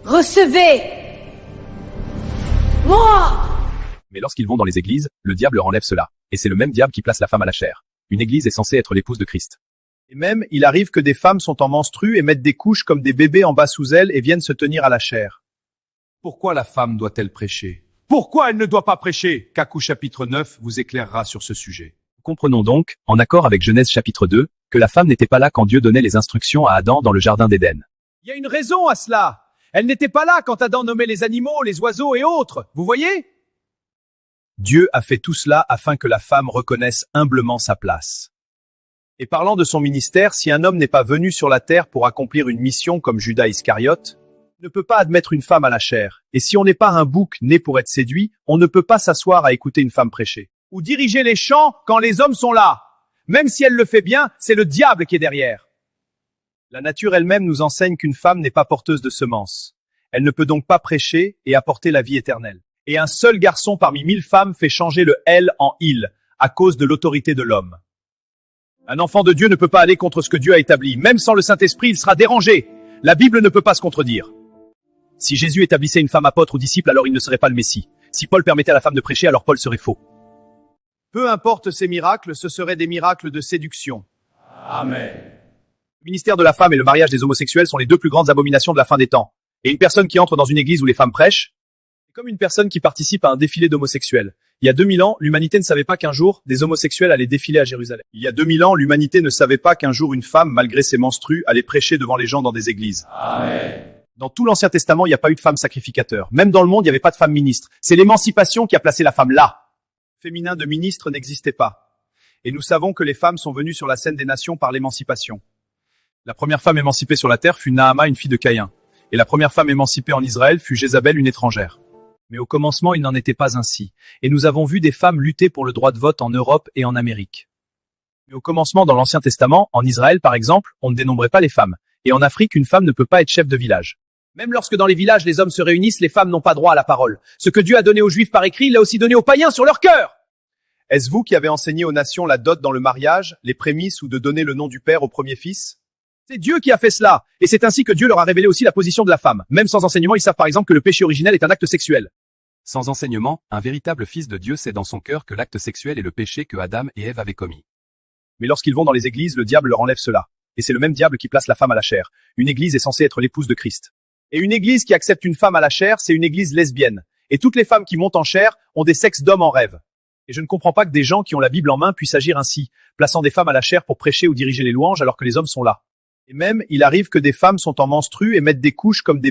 Recevez! Moi! Mais lorsqu'ils vont dans les églises, le diable leur enlève cela. Et c'est le même diable qui place la femme à la chair. Une église est censée être l'épouse de Christ. Et même, il arrive que des femmes sont en menstrues et mettent des couches comme des bébés en bas sous elles et viennent se tenir à la chair. Pourquoi la femme doit-elle prêcher? Pourquoi elle ne doit pas prêcher? Kakou chapitre 9 vous éclairera sur ce sujet. Comprenons donc, en accord avec Genèse chapitre 2, que la femme n'était pas là quand Dieu donnait les instructions à Adam dans le jardin d'Éden. Il y a une raison à cela. Elle n'était pas là quand Adam nommait les animaux, les oiseaux et autres. Vous voyez? Dieu a fait tout cela afin que la femme reconnaisse humblement sa place. Et parlant de son ministère, si un homme n'est pas venu sur la terre pour accomplir une mission comme Judas Iscariote, on ne peut pas admettre une femme à la chair. Et si on n'est pas un bouc né pour être séduit, on ne peut pas s'asseoir à écouter une femme prêcher. Ou diriger les chants quand les hommes sont là. Même si elle le fait bien, c'est le diable qui est derrière. La nature elle-même nous enseigne qu'une femme n'est pas porteuse de semences. Elle ne peut donc pas prêcher et apporter la vie éternelle. Et un seul garçon parmi 1000 femmes fait changer le « elle » en « il » à cause de l'autorité de l'homme. Un enfant de Dieu ne peut pas aller contre ce que Dieu a établi. Même sans le Saint-Esprit, il sera dérangé. La Bible ne peut pas se contredire. Si Jésus établissait une femme apôtre ou disciple, alors il ne serait pas le Messie. Si Paul permettait à la femme de prêcher, alors Paul serait faux. Peu importe ces miracles, ce seraient des miracles de séduction. Amen. Le ministère de la femme et le mariage des homosexuels sont les deux plus grandes abominations de la fin des temps. Et une personne qui entre dans une église où les femmes prêchent, c'est comme une personne qui participe à un défilé d'homosexuels. Il y a 2000 ans, l'humanité ne savait pas qu'un jour, des homosexuels allaient défiler à Jérusalem. Il y a 2000 ans, l'humanité ne savait pas qu'un jour une femme, malgré ses menstrues, allait prêcher devant les gens dans des églises. Amen. Dans tout l'Ancien Testament, il n'y a pas eu de femme sacrificateur. Même dans le monde, il n'y avait pas de femme ministre. C'est l'émancipation qui a placé la femme là. Féminin de ministre n'existait pas. Et nous savons que les femmes sont venues sur la scène des nations par l'émancipation. La première femme émancipée sur la terre fut Naama, une fille de Caïn. Et la première femme émancipée en Israël fut Jézabel, une étrangère. Mais au commencement, il n'en était pas ainsi. Et nous avons vu des femmes lutter pour le droit de vote en Europe et en Amérique. Mais au commencement, dans l'Ancien Testament, en Israël par exemple, on ne dénombrait pas les femmes. Et en Afrique, une femme ne peut pas être chef de village. Même lorsque dans les villages les hommes se réunissent, les femmes n'ont pas droit à la parole. Ce que Dieu a donné aux Juifs par écrit, il l'a aussi donné aux païens sur leur cœur. Est-ce vous qui avez enseigné aux nations la dot dans le mariage, les prémices ou de donner le nom du père au premier fils? C'est Dieu qui a fait cela. Et c'est ainsi que Dieu leur a révélé aussi la position de la femme. Même sans enseignement, ils savent par exemple que le péché originel est un acte sexuel. Sans enseignement, un véritable fils de Dieu sait dans son cœur que l'acte sexuel est le péché que Adam et Ève avaient commis. Mais lorsqu'ils vont dans les églises, le diable leur enlève cela. Et c'est le même diable qui place la femme à la chair. Une église est censée être l'épouse de Christ. Et une église qui accepte une femme à la chair, c'est une église lesbienne. Et toutes les femmes qui montent en chair ont des sexes d'hommes en rêve. Et je ne comprends pas que des gens qui ont la Bible en main puissent agir ainsi, plaçant des femmes à la chair pour prêcher ou diriger les louanges alors que les hommes sont là. Et même, il arrive que des femmes sont en menstrues et mettent des couches comme des